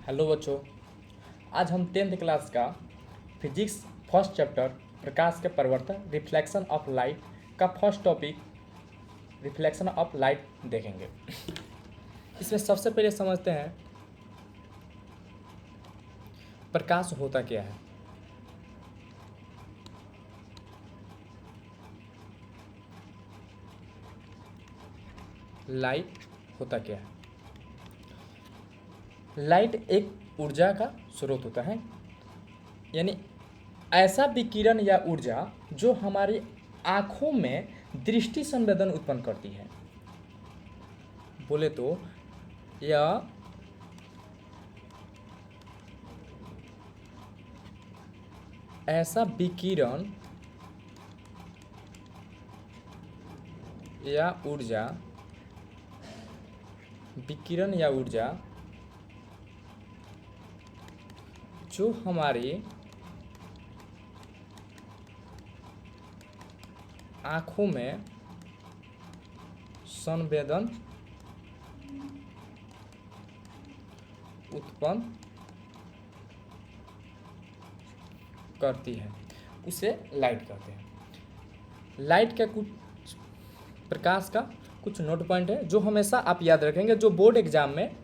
Hello बच्चों। आज हम 10th क्लास का फिजिक्स फर्स्ट चैप्टर प्रकाश के परिवर्तन रिफ्लेक्शन ऑफ लाइट का first topic reflection of light देखेंगे। इसमें सबसे पहले समझते हैं प्रकाश होता क्या है। लाइट होता क्या है। लाइट एक ऊर्जा का स्रोत होता है, यानी ऐसा विकिरण या ऊर्जा जो हमारी आँखों में दृष्टि संवेदन उत्पन्न करती है। बोले तो यह ऐसा विकिरण या ऊर्जा जो हमारी आँखों में संवेदन उत्पन्न करती है, उसे लाइट कहते हैं। लाइट का कुछ प्रकाश का कुछ नोट पॉइंट है जो हमेशा आप याद रखेंगे, जो बोर्ड एग्जाम में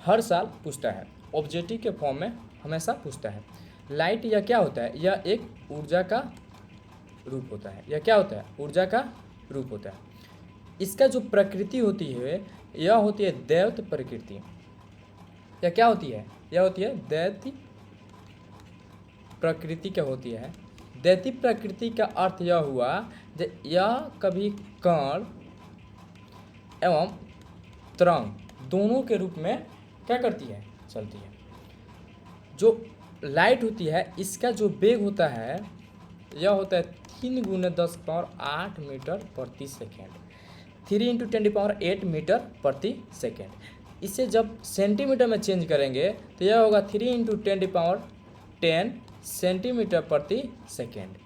हर साल पूछता है, ऑब्जेक्टिव के फॉर्म में हमेशा पूछता है। लाइट यह क्या होता है? यह एक ऊर्जा का रूप होता है। यह क्या होता है? ऊर्जा का रूप होता है। इसका जो प्रकृति होती है यह होती है दैवत प्रकृति। यह क्या होती है? यह होती है दैत्य प्रकृति क्या होती है? दैत्य प्रकृति का अर्थ यह हुआ कि यह कभी कण एवं तरंग दोनों के रूप में क्या करती है? चलती है। जो लाइट होती है इसका जो वेग होता है यह होता है 3 × 10⁸ मीटर प्रति सेकेंड। 3 × 10⁸ मीटर प्रति सेकेंड। इसे जब सेंटीमीटर में चेंज करेंगे तो यह होगा 3 × 10⁻10 सेंटीमीटर प्रति सेकेंड।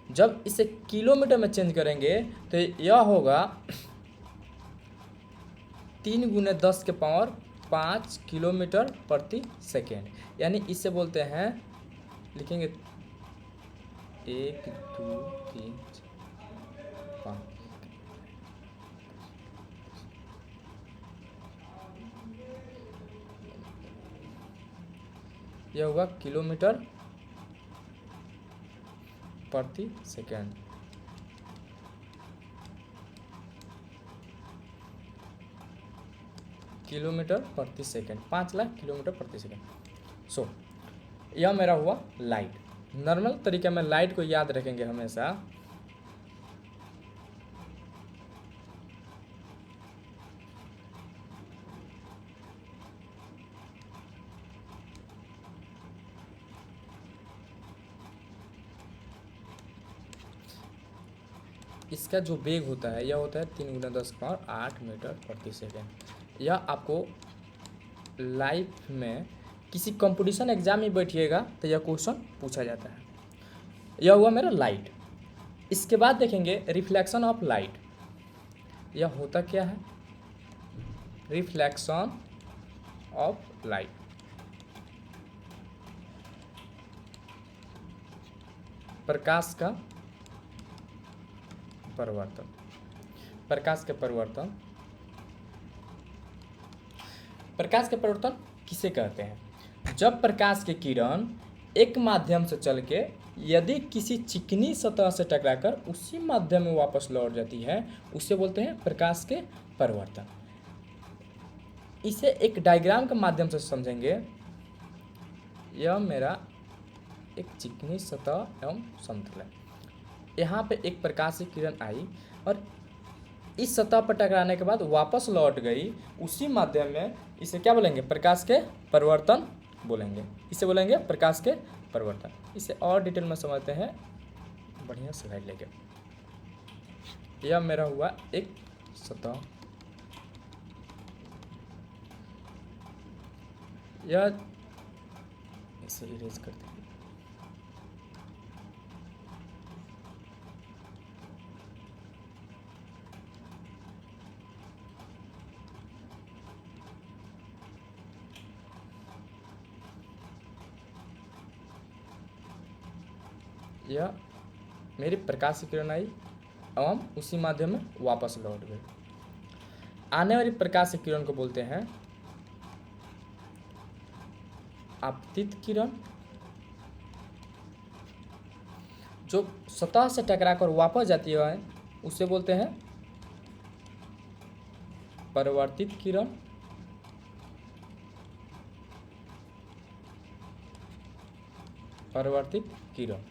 जब इसे किलोमीटर में चेंज करेंगे तो यह होगा 3 × 10⁵ किलोमीटर प्रति सेकेंड। यानी इसे बोलते हैं, लिखेंगे 1 2 3 4 5। यह होगा किलोमीटर प्रति सेकेंड। किलोमीटर प्रति सेकेंड, 5 लाख किलोमीटर प्रति सेकेंड। यह मेरा हुआ लाइट। नॉर्मल तरीके में लाइट को याद रखेंगे हमेशा। इसका जो वेग होता है यह होता है 3 × 10⁸ मीटर प्रति सेकेंड। यह आपको लाइफ में किसी कंपटीशन एग्जाम में बैठिएगा तो यह क्वेश्चन पूछा जाता है। यह हुआ मेरा लाइट। इसके बाद देखेंगे रिफ्लेक्शन ऑफ लाइट। यह होता क्या है? रिफ्लेक्शन ऑफ लाइट, प्रकाश का परिवर्तन। प्रकाश के परिवर्तन किसे कहते हैं? जब प्रकाश के किरण एक माध्यम से चल के यदि किसी चिकनी सतह से टकराकर उसी माध्यम में वापस लौट जाती है उसे बोलते हैं प्रकाश के परिवर्तन। इसे एक डायग्राम के माध्यम से समझेंगे। यह मेरा एक चिकनी सतह एवं समतल है। यहाँ पे एक प्रकाश की किरण आई और इस सतह पर टकराने के बाद वापस लौट गई उसी माध्यम में। इसे क्या बोलेंगे? प्रकाश के परिवर्तन बोलेंगे। इसे बोलेंगे प्रकाश के परिवर्तन। इसे और डिटेल में समझते हैं बढ़िया स्लाइड लेके। यह मेरा हुआ एक सतह। यह इसे इरेज करते हैं। यह मेरी प्रकाश किरण आई एवं उसी माध्यम में वापस लौट गई। आने वाली प्रकाश किरण को बोलते हैं आपतित किरण। जो सतह से टकराकर वापस जाती है उसे बोलते हैं परावर्तित किरण। परावर्तित किरण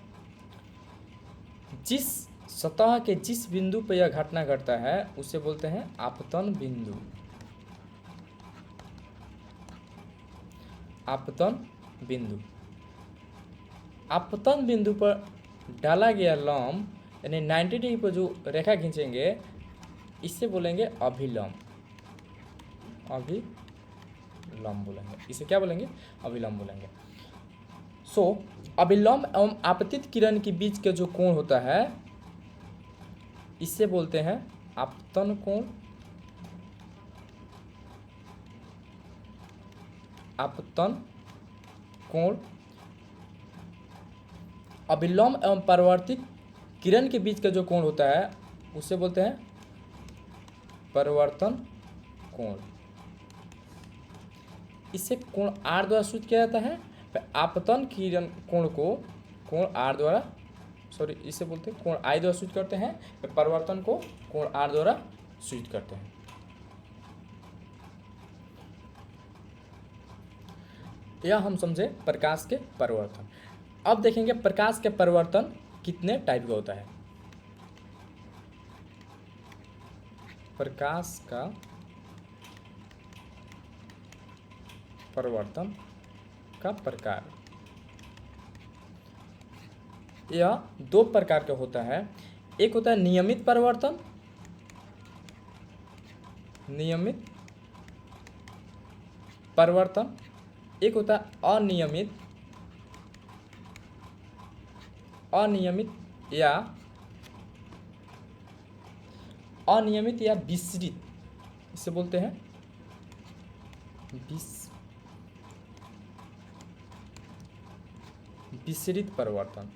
जिस सतह के जिस बिंदु पर यह घटना घटता है उसे बोलते हैं आपतन बिंदु। आपतन बिंदु। आपतन बिंदु पर डाला गया लंब यानी 90 डिग्री पर जो रेखा खींचेंगे इससे बोलेंगे अभिलंब। अभिलंब बोलेंगे, इसे क्या बोलेंगे? अभिलंब बोलेंगे। अभिलंब एवं आपतित किरण के बीच के जो कोण होता है इससे बोलते हैं आपतन कोण। आपतन कोण। अभिलंब एवं परावर्तित किरण के बीच का जो कोण होता है उसे बोलते हैं परावर्तन कोण। इसे कोण आर द्वारा सूचित किया जाता है। आपतन किरण कोण को कोण आर द्वारा इसे बोलते हैं कोण आई द्वारा सूचित करते हैं। परिवर्तन को कोण आर द्वारा सूचित करते हैं। यह हम समझे प्रकाश के परिवर्तन। अब देखेंगे प्रकाश के परिवर्तन कितने टाइप का होता है। प्रकाश का परिवर्तन का प्रकार यह दो प्रकार का होता है। एक होता है नियमित परिवर्तन। नियमित परिवर्तन। एक होता है अनियमित। अनियमित या विसरित, इसे बोलते हैं विसरित परिवर्तन।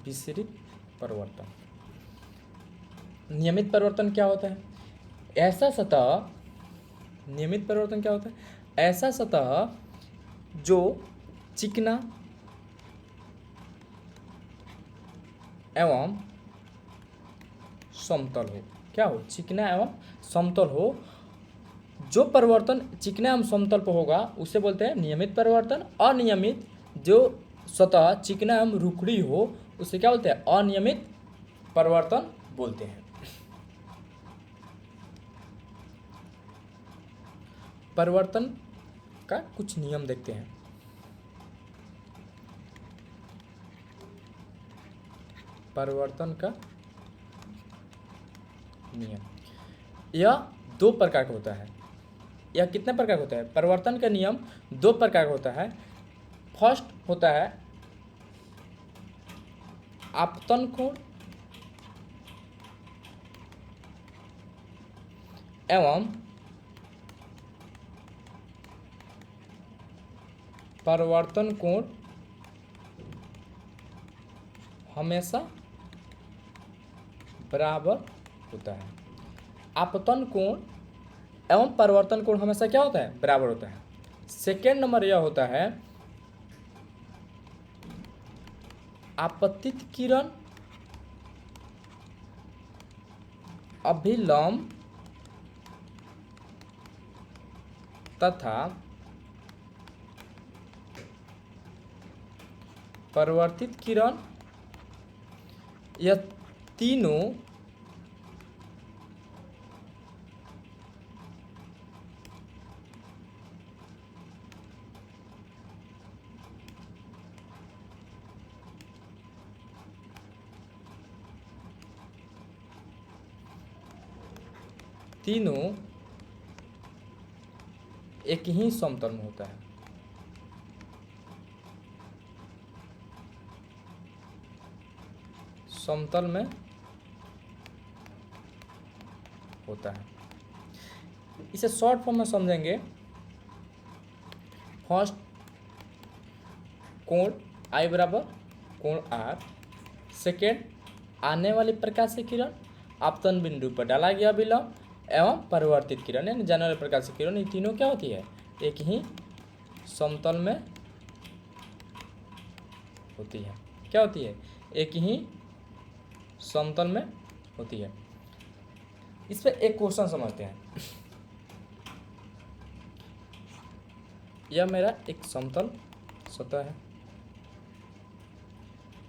विसरित परिवर्तन। नियमित परिवर्तन क्या होता है? ऐसा सतह। नियमित परिवर्तन क्या होता है? ऐसा सतह जो चिकना एवं समतल हो। क्या हो? चिकना एवं समतल हो। जो परिवर्तन चिकना एवं समतल पर होगा उसे बोलते हैं नियमित परिवर्तन। अनियमित जो सतह चिकना एवं रुखड़ी हो उसे क्या बोलते हैं? अनियमित परिवर्तन बोलते हैं। परिवर्तन का कुछ नियम देखते हैं। परिवर्तन का नियम यह दो प्रकार का होता है। यह कितने प्रकार का होता है? परिवर्तन का नियम दो प्रकार का होता है। फर्स्ट होता है आपतन कोण एवं परिवर्तन कोण हमेशा बराबर होता है। आपतन कोण एवं परिवर्तन कोण हमेशा क्या होता है? बराबर होता है। सेकेंड नंबर यह होता है आपतित किरण अभिलंब तथा परिवर्तित किरण। यह तीनों एक ही समतल में होता है। समतल में होता है। इसे शॉर्ट फॉर्म में समझेंगे, फर्स्ट कोण I बराबर कोण R, सेकेंड आने वाली प्रकाश की किरण आपतन बिंदु पर डाला गया विलंब एवं परिवर्तित किरण यानी जाने वाली प्रकाश की किरण, ये तीनों क्या होती है, एक ही समतल में होती है। क्या होती है, एक ही समतल में होती है। इस पर एक क्वेश्चन समझते हैं। यह मेरा एक समतल सतह है,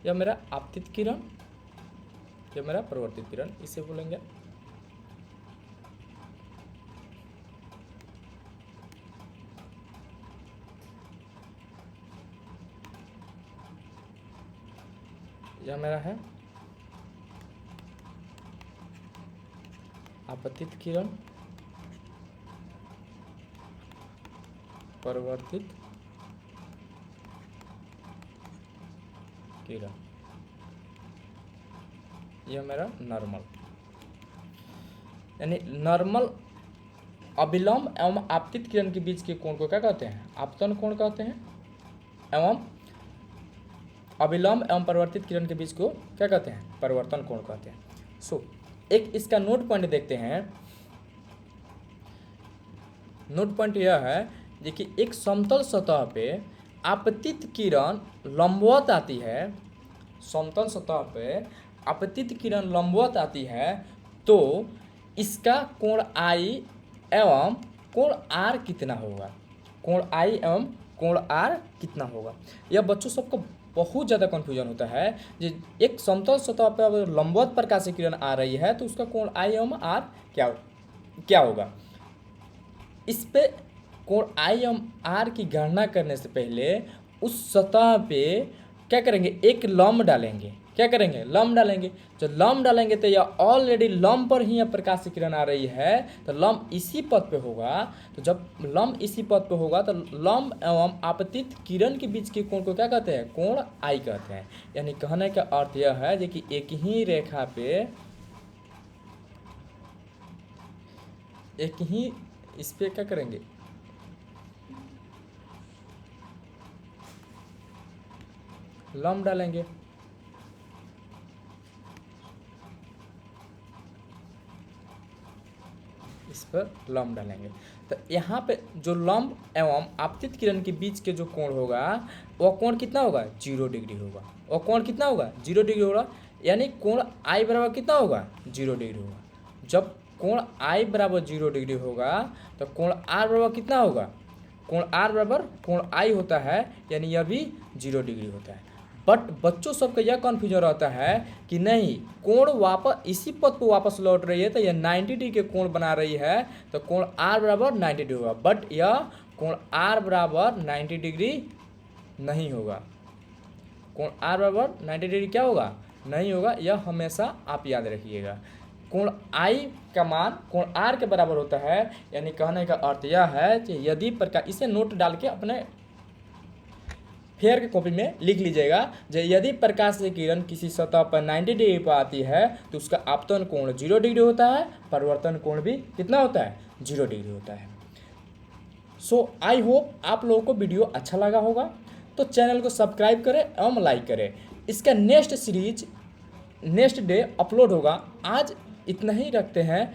यह मेरा आपतित किरण, यह मेरा परिवर्तित किरण, इसे बोलेंगे यह मेरा है आपतित किरण, परिवर्तित किरण, यह मेरा नॉर्मल, यानी नॉर्मल अभिलंब एवं आपतित किरण के बीच के कोण को क्या कहते हैं, आपतन कोण कहते हैं, एवं अभिलंब एवं परिवर्तित किरण के बीच को क्या कहते हैं, परिवर्तन कोण कहते हैं। सो एक इसका नोट पॉइंट देखते हैं। नोट पॉइंट यह है, देखिए एक समतल सतह पे आपतित किरण लंबवत आती है, समतल सतह पे आपतित किरण लंबवत आती है, तो इसका कोण I एवं कोण R कितना होगा, कोण I एवं कोण R कितना होगा। यह बच्चों सबको बहुत ज़्यादा कन्फ्यूजन होता है। जो एक समतल सतह पर अगर लंबवत प्रकाश किरण आ रही है तो उसका कोण I एवं R क्या होगा। इस पे कोण I एवं R की गणना करने से पहले उस सतह पे क्या करेंगे, एक लंब डालेंगे। क्या करेंगे, लंब डालेंगे। जब लंब डालेंगे तो यह ऑलरेडी लंब पर ही प्रकाश की किरण आ रही है, तो लंब इसी पथ पे होगा। तो जब लंब इसी पथ पे होगा तो लंब एवं आपतित किरण के बीच के कोण को क्या कहते हैं, कोण I कहते हैं। यानी कहने का अर्थ यह है कि एक ही रेखा पे, एक ही इस पे क्या करेंगे, लंब डालेंगे। इस पर लंब डालेंगे तो यहाँ पे जो लंब एवं आपतित किरण के बीच के जो कोण होगा वह कोण कितना होगा, 0 डिग्री होगा। वह कोण कितना होगा, 0 डिग्री होगा। यानी कोण I बराबर कितना होगा, 0 डिग्री होगा। जब कोण I बराबर 0 डिग्री होगा तो कोण R बराबर कितना होगा, कोण R बराबर कोण I होता है, यानी यह भी 0 डिग्री होता है। बट बच्चों सबका यह कन्फ्यूजन रहता है कि नहीं, कोण वापस इसी पथ पर वापस लौट रही है तो यह 90 डिग्री के कोण बना रही है, तो कोण R बराबर 90 डिग्री होगा। बट यह कोण R बराबर 90 डिग्री नहीं होगा। कोण R बराबर 90 डिग्री क्या होगा, नहीं होगा। यह हमेशा आप याद रखिएगा। कोण I का मान कोण R के बराबर होता है। यानी कहने का अर्थ यह है कि यदि प्रकाश, इसे नोट डाल के अपने फेयर की कॉपी में लिख लीजिएगा, जो यदि प्रकाश की किरण किसी सतह पर 90 डिग्री पर आती है तो उसका आपतन कोण 0 डिग्री होता है, परिवर्तन कोण भी कितना होता है, 0 डिग्री होता है। सो आई होप आप लोगों को वीडियो अच्छा लगा होगा, तो चैनल को सब्सक्राइब करें एवं लाइक करें। इसका next series next day upload होगा। आज इतना ही रखते हैं।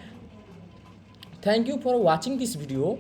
Thank you for watching this video.